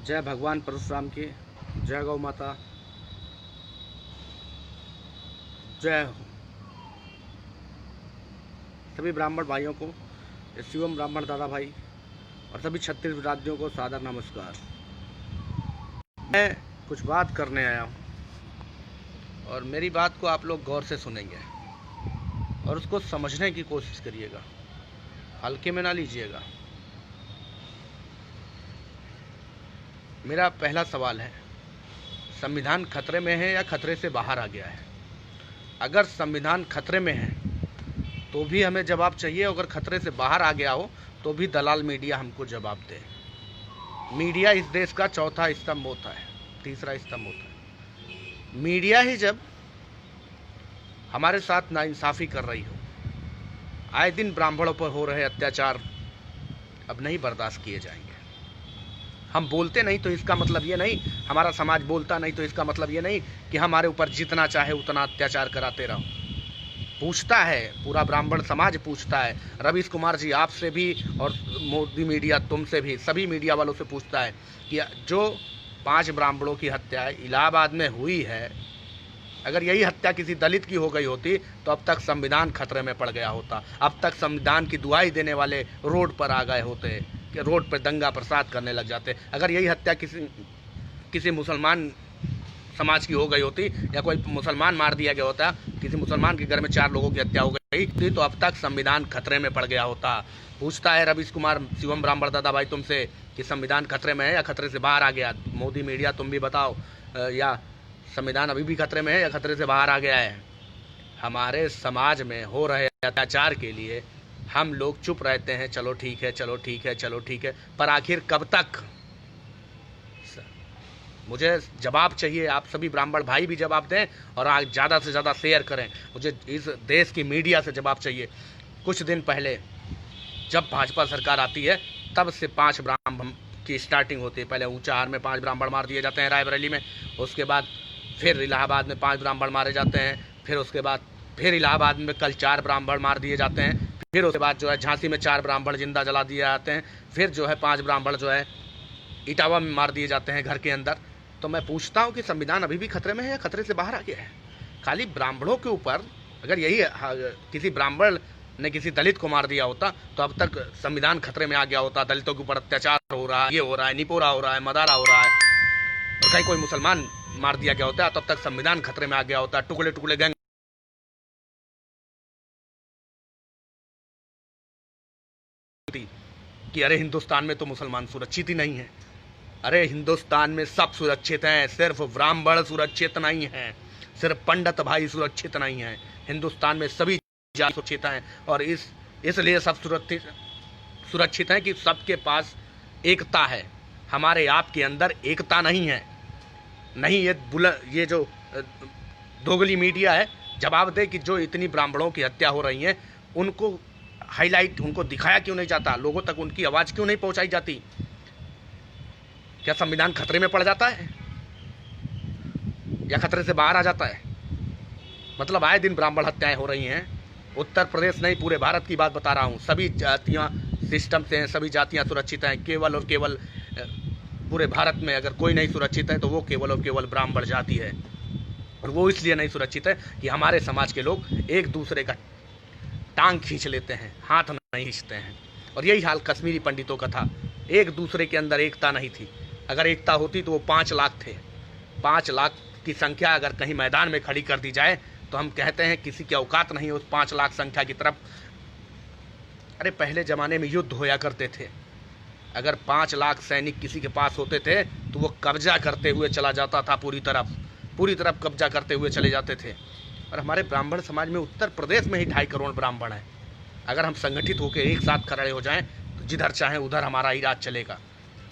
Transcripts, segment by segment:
जय भगवान परशुराम की, जय गौ माता, जय हो। सभी ब्राह्मण भाइयों को, शिवम ब्राह्मण दादा भाई और सभी छत्तीस राज्यों को सादर नमस्कार। मैं कुछ बात करने आया हूँ और मेरी बात को आप लोग गौर से सुनेंगे और उसको समझने की कोशिश करिएगा, हल्के में ना लीजिएगा। मेरा पहला सवाल है, संविधान खतरे में है या खतरे से बाहर आ गया है? अगर संविधान खतरे में है तो भी हमें जवाब चाहिए, अगर खतरे से बाहर आ गया हो तो भी दलाल मीडिया हमको जवाब दे। मीडिया इस देश का चौथा स्तंभ होता है, तीसरा स्तंभ होता है। मीडिया ही जब हमारे साथ नाइंसाफ़ी कर रही हो, आए दिन ब्राह्मणों पर हो रहे अत्याचार अब नहीं बर्दाश्त किए जाएंगे। हम बोलते नहीं तो इसका मतलब ये नहीं, हमारा समाज बोलता नहीं तो इसका मतलब ये नहीं कि हमारे ऊपर जितना चाहे उतना अत्याचार कराते रहो। पूछता है, पूरा ब्राह्मण समाज पूछता है, रवीश कुमार जी आपसे भी और मोदी मीडिया तुमसे भी, सभी मीडिया वालों से पूछता है कि जो 5 ब्राह्मणों की हत्या इलाहाबाद में हुई है, अगर यही हत्या किसी दलित की हो गई होती तो अब तक संविधान खतरे में पड़ गया होता। अब तक संविधान की दुहाई देने वाले रोड पर आ गए होते कि रोड पर दंगा प्रसाद करने लग जाते। अगर यही हत्या किसी मुसलमान समाज की हो गई होती या कोई मुसलमान मार दिया गया होता, किसी मुसलमान के घर में 4 लोगों की हत्या हो गई थी तो अब तक संविधान खतरे में पड़ गया होता। पूछता है रवीश कुमार शिवम ब्राह्मण दादा भाई तुमसे कि संविधान खतरे में है या खतरे से बाहर आ गया? मोदी मीडिया तुम भी बताओ, या संविधान अभी भी खतरे में है या खतरे से बाहर आ गया है? हमारे समाज में हो रहे अत्याचार के लिए हम लोग चुप रहते हैं, चलो ठीक है, चलो ठीक है, चलो ठीक है, पर आखिर कब तक? मुझे जवाब चाहिए। आप सभी ब्राह्मण भाई भी जवाब दें और आज ज़्यादा से ज़्यादा शेयर करें। मुझे इस देश की मीडिया से जवाब चाहिए। कुछ दिन पहले जब भाजपा सरकार आती है तब से 5 ब्राह्मण की स्टार्टिंग होती है। पहले ऊंचाहार में 5 ब्राह्मण मार दिए जाते हैं, रायबरेली में, उसके बाद फिर इलाहाबाद में 5 ब्राह्मण मारे जाते हैं, फिर उसके बाद फिर इलाहाबाद में कल 4 ब्राह्मण मार दिए जाते हैं, फिर उसके बाद जो है झांसी में 4 ब्राह्मण जिंदा जला दिए जाते हैं, फिर जो है 5 ब्राह्मण जो है इटावा में मार दिए जाते हैं घर के अंदर। तो मैं पूछता हूँ कि संविधान अभी भी खतरे में है या खतरे से बाहर आ गया है? खाली ब्राह्मणों के ऊपर अगर यही किसी ब्राह्मण ने किसी दलित को मार दिया होता तो अब तक संविधान खतरे में आ गया होता। दलितों के ऊपर अत्याचार हो रहा है, ये हो रहा है, निपोरा हो रहा है, मदारा हो रहा है, और कहीं कोई मुसलमान मार दिया गया होता तब तक संविधान खतरे में आ गया होता। टुकड़े टुकड़े गैंग कि अरे हिंदुस्तान में तो मुसलमान सुरक्षित ही नहीं है। अरे हिंदुस्तान में सब सुरक्षित हैं, सिर्फ ब्राह्मण सुरक्षित नहीं हैं, सिर्फ पंडित भाई सुरक्षित नहीं हैं। हिंदुस्तान में सभी जाति सुरक्षित हैं और इसलिए सब सुरक्षित हैं कि सबके पास एकता है। हमारे आपके अंदर एकता नहीं है। नहीं, ये जो दोगली मीडिया है जवाब दे कि जो इतनी ब्राह्मणों की हत्या हो रही है उनको हाईलाइट, उनको दिखाया क्यों नहीं जाता? लोगों तक उनकी आवाज़ क्यों नहीं पहुंचाई जाती? क्या संविधान खतरे में पड़ जाता है या खतरे से बाहर आ जाता है? मतलब आए दिन ब्राह्मण हत्याएं हो रही हैं। उत्तर प्रदेश नहीं, पूरे भारत की बात बता रहा हूँ। सभी जातियाँ सिस्टम से हैं, सभी जातियाँ सुरक्षित हैं। केवल और केवल पूरे भारत में अगर कोई नहीं सुरक्षित है तो वो केवल और केवल ब्राह्मण जाति है। और वो इसलिए नहीं सुरक्षित है कि हमारे समाज के लोग एक दूसरे का टांग खींच लेते हैं, हाथ नहीं खींचते हैं। और यही हाल कश्मीरी पंडितों का था। एक दूसरे के अंदर एकता नहीं थी। अगर एकता होती तो वो 5 लाख थे। 5 लाख की संख्या अगर कहीं मैदान में खड़ी कर दी जाए तो हम कहते हैं किसी की औकात नहीं है उस 5 लाख संख्या की तरफ। अरे पहले ज़माने में युद्ध होया करते थे, अगर 5 लाख सैनिक किसी के पास होते थे तो वो कब्जा करते हुए चला जाता था, पूरी तरफ कब्जा करते हुए चले जाते थे। और हमारे ब्राह्मण समाज में उत्तर प्रदेश में ही 2.5 करोड़ ब्राह्मण हैं। अगर हम संगठित होकर एक साथ खड़े हो जाएं तो जिधर चाहें उधर हमारा ही राज चलेगा,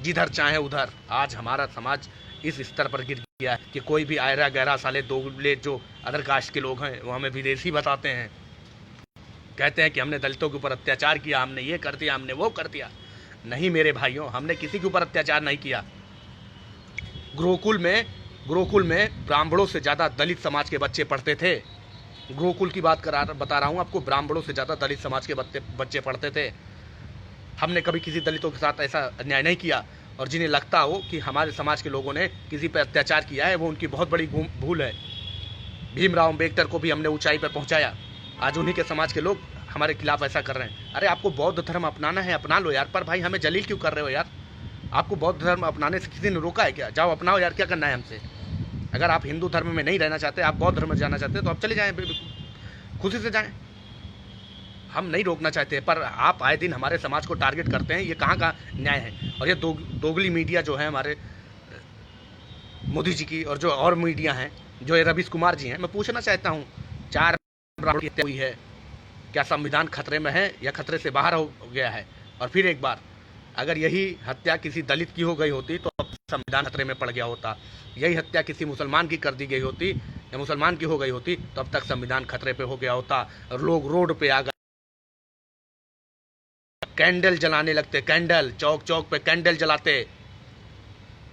जिधर चाहें उधर। आज हमारा समाज इस स्तर पर गिर गया है कि कोई भी आयरा गहरा साले दोगले जो अदर कास्ट के लोग हैं वो हमें विदेशी बताते हैं, कहते हैं कि हमने दलितों के ऊपर अत्याचार किया, हमने ये कर दिया, हमने वो कर दिया। नहीं मेरे भाइयों, हमने किसी के ऊपर अत्याचार नहीं किया। गुरुकुल में ब्राह्मणों से ज़्यादा दलित समाज के बच्चे पढ़ते थे। गुरुकुल की बात बता रहा हूँ आपको, ब्राह्मणों से ज़्यादा दलित समाज के बच्चे पढ़ते थे। हमने कभी किसी दलितों के साथ ऐसा अन्याय नहीं किया। और जिन्हें लगता हो कि हमारे समाज के लोगों ने किसी पर अत्याचार किया है, वो उनकी बहुत बड़ी भूल है। भीमराव अम्बेडकर को भी हमने ऊंचाई पर पहुंचाया, आज उन्हीं के समाज के लोग हमारे खिलाफ ऐसा कर रहे हैं। अरे आपको बौद्ध धर्म अपनाना है, अपना लो यार, पर भाई हमें जलील क्यों कर रहे हो यार? आपको बौद्ध धर्म अपनाने से किसी ने रोका है क्या? जाओ अपनाओ यार, क्या करना है हमसे? अगर आप हिंदू धर्म में नहीं रहना चाहते, आप बौद्ध धर्म में जाना चाहते हैं, तो आप चले जाएं, खुशी से जाएं, हम नहीं रोकना चाहते। पर आप आए दिन हमारे समाज को टारगेट करते हैं, ये कहाँ का न्याय है? और ये दोगली मीडिया जो है हमारे मोदी जी की, और जो और मीडिया हैं, जो ये रवीश कुमार जी हैं, मैं पूछना चाहता हूँ, 4 ब्राह्मण की हत्या हुई है, क्या संविधान खतरे में है या खतरे से बाहर हो गया है? और फिर एक बार, अगर यही हत्या किसी दलित की हो गई होती तो अब संविधान खतरे में पड़ गया होता। यही हत्या किसी मुसलमान की कर दी गई होती या मुसलमान की हो गई होती तो अब तक संविधान खतरे पे हो गया होता। और लोग रोड पे आ गए, कैंडल जलाने लगते, कैंडल, चौक चौक पे कैंडल जलाते।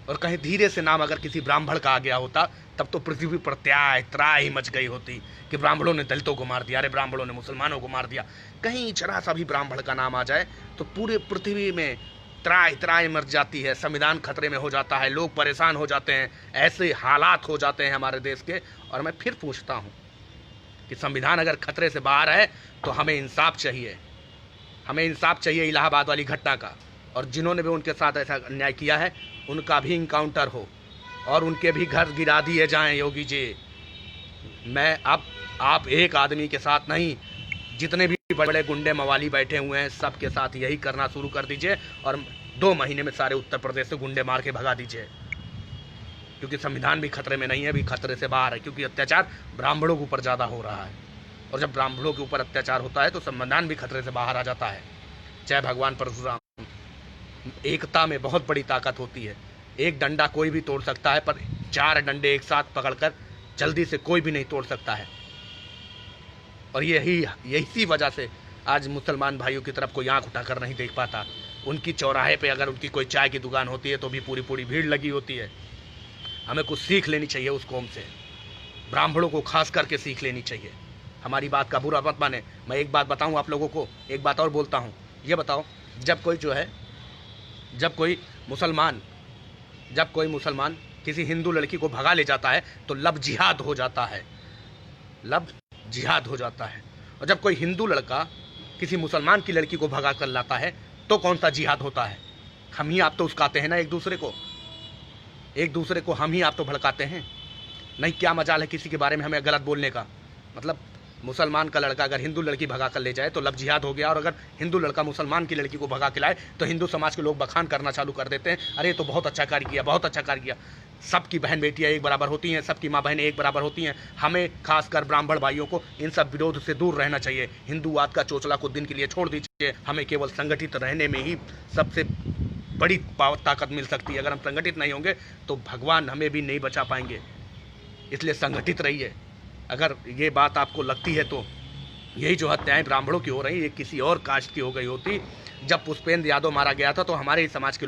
और कहीं धीरे से नाम अगर किसी ब्राह्मण का आ गया होता तब तो पृथ्वी पर त्राही मच गई होती कि ब्राह्मणों ने दलितों को मार दिया, अरे ब्राह्मणों ने मुसलमानों को मार दिया। कहीं जरा सा भी ब्राह्मण का नाम आ जाए तो पूरे पृथ्वी में त्राही मर जाती है, संविधान खतरे में हो जाता है, लोग परेशान हो जाते हैं, ऐसे हालात हो जाते हैं हमारे देश के। और मैं फिर पूछता हूँ कि संविधान अगर खतरे से बाहर है तो हमें इंसाफ चाहिए, हमें इंसाफ चाहिए इलाहाबाद वाली घटना का। और जिन्होंने भी उनके साथ ऐसा अन्याय किया है उनका भी इनकाउंटर हो और उनके भी घर गिरा दिए जाएं। योगी जी, मैं अब आप एक आदमी के साथ नहीं, जितने भी बड़े गुंडे मवाली बैठे हुए हैं सबके साथ यही करना शुरू कर दीजिए और 2 महीने में सारे उत्तर प्रदेश से गुंडे मार के भगा दीजिए। क्योंकि संविधान भी खतरे में नहीं है, भी खतरे से बाहर है, क्योंकि अत्याचार ब्राह्मणों के ऊपर ज़्यादा हो रहा है। और जब ब्राह्मणों के ऊपर अत्याचार होता है तो संविधान भी खतरे से बाहर आ जाता है। जय भगवान परशुराम। एकता में बहुत बड़ी ताकत होती है। एक डंडा कोई भी तोड़ सकता है, पर 4 डंडे एक साथ पकड़कर जल्दी से कोई भी नहीं तोड़ सकता है। और यही वजह से आज मुसलमान भाइयों की तरफ कोई आंख उठाकर नहीं देख पाता। उनकी चौराहे पे अगर उनकी कोई चाय की दुकान होती है तो भी पूरी भीड़ लगी होती है। हमें कुछ सीख लेनी चाहिए उस कौम से, ब्राह्मणों को खास करके सीख लेनी चाहिए। हमारी बात का बुरा मत माने। मैं एक बात बताऊं आप लोगों को, एक बात और बोलता हूं, ये बताओ, जब कोई मुसलमान किसी हिंदू लड़की को भगा ले जाता है तो लब जिहाद हो जाता है, लब जिहाद हो जाता है। और जब कोई हिंदू लड़का किसी मुसलमान की लड़की को भगा कर लाता है तो कौन सा जिहाद होता है? हम ही आप तो उसकाते हैं ना एक दूसरे को हम ही आप तो भड़काते हैं। नहीं, क्या मजाल है किसी के बारे में हमें गलत बोलने का? मतलब मुसलमान का लड़का अगर हिंदू लड़की भगा कर ले जाए तो लब जिहाद हो गया, और अगर हिंदू लड़का मुसलमान की लड़की को भगा के लाए तो हिंदू समाज के लोग बखान करना चालू कर देते हैं, अरे तो बहुत अच्छा कार्य किया, बहुत अच्छा कार्य किया। सबकी बहन बेटियां एक बराबर होती हैं, सबकी माँ बहनें एक बराबर होती हैं। हमें खासकर ब्राह्मण भाइयों को इन सब विरोध से दूर रहना चाहिए। हिंदूवाद का चोचला कुछ दिन के लिए छोड़ दीजिए। हमें केवल संगठित रहने में ही सबसे बड़ी ताकत मिल सकती है। अगर हम संगठित नहीं होंगे तो भगवान हमें भी नहीं बचा पाएंगे। इसलिए संगठित रहिए। अगर ये बात आपको लगती है तो यही जो हत्याएं ब्राह्मणों की हो रही, ये किसी और कास्ट की हो गई होती। जब पुष्पेंद्र यादव मारा गया था तो हमारे ही समाज के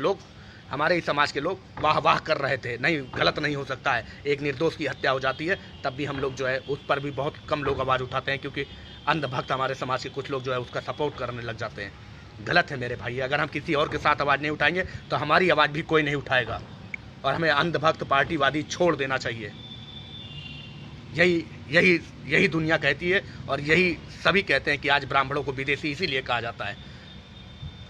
लोग वाह वाह कर रहे थे। नहीं, गलत नहीं हो सकता है, एक निर्दोष की हत्या हो जाती है तब भी हम लोग जो है उस पर भी बहुत कम लोग आवाज़ उठाते हैं, क्योंकि अंधभक्त हमारे समाज के कुछ लोग जो है उसका सपोर्ट करने लग जाते हैं। गलत है मेरे भाई। अगर हम किसी और के साथ आवाज़ नहीं उठाएंगे तो हमारी आवाज़ भी कोई नहीं उठाएगा। और हमें अंधभक्त पार्टीवादी छोड़ देना चाहिए। यही दुनिया कहती है और यही सभी कहते हैं कि आज ब्राह्मणों को विदेशी इसीलिए कहा जाता है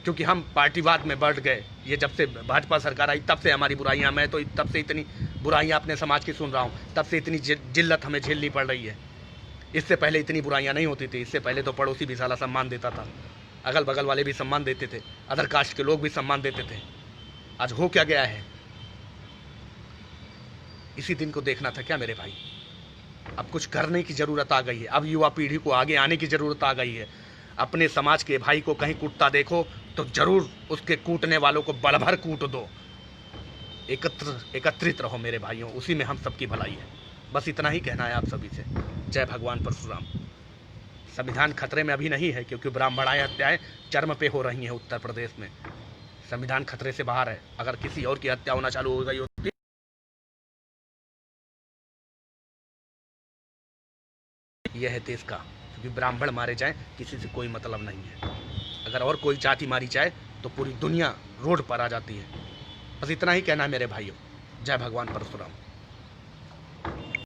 क्योंकि हम पार्टीवाद में बढ़ गए। ये जब से भाजपा सरकार आई तब से हमारी बुराइयां, मैं तो तब से इतनी बुराइयां अपने समाज की सुन रहा हूँ, तब से इतनी जिल्लत हमें झेलनी पड़ रही है। इससे पहले इतनी बुराइयां नहीं होती थी। इससे पहले तो पड़ोसी भी साला सम्मान देता था, अगल बगल वाले भी सम्मान देते थे, अदर कास्ट के लोग भी सम्मान देते थे। आज हो क्या गया है? इसी दिन को देखना था क्या मेरे भाई? अब कुछ करने की ज़रूरत आ गई है। अब युवा पीढ़ी को आगे आने की ज़रूरत आ गई है। अपने समाज के भाई को कहीं कूटता देखो तो जरूर उसके कूटने वालों को बल भर कूट दो। एकत्रित रहो मेरे भाइयों, उसी में हम सबकी भलाई है। बस इतना ही कहना है आप सभी से। जय भगवान परशुराम। संविधान खतरे में अभी नहीं है क्योंकि ब्राह्मणाएं हत्याएं चरम पे हो रही हैं उत्तर प्रदेश में। संविधान खतरे से बाहर है। अगर किसी और की हत्या होना चालू हो गई होती, यह है देश का, क्योंकि ब्राह्मण मारे जाएं किसी से कोई मतलब नहीं है। अगर और कोई जाति मारी जाए तो पूरी दुनिया रोड पर आ जाती है। बस इतना ही कहना है मेरे भाइयों। जय भगवान परशुराम।